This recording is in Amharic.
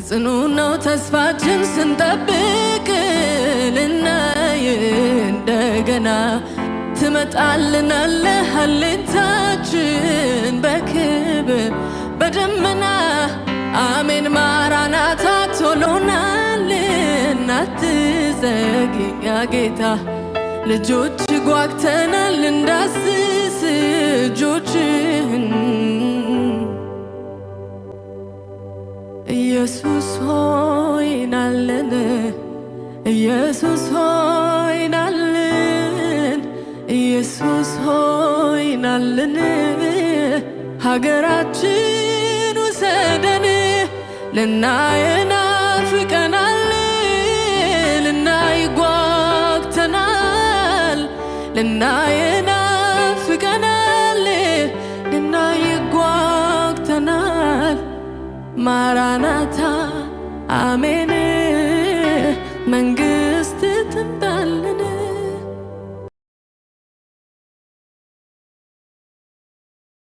ጽኑ ነው ተስፋችን ስንጠብቅ ልናይ እንደገና ትመጣልናለህ አለኝታችን በክብር በደመና አሜን ማራናታ ቶሎናልና አትዘግይ ጌታ ልጆች ጓግተናል እንዳስስ እጆችህን ኢየሱስ ሆይ ናለን ኢየሱስ ሆይ ናለን ኢየሱስ ሆይ ናለን ሀገራችን ውሰደን ልናይ ናፍቀናል ልናይ ጓግተናል ልናይ ናፍቀናል ልናይ ጓግተናል ማራናታ አሜን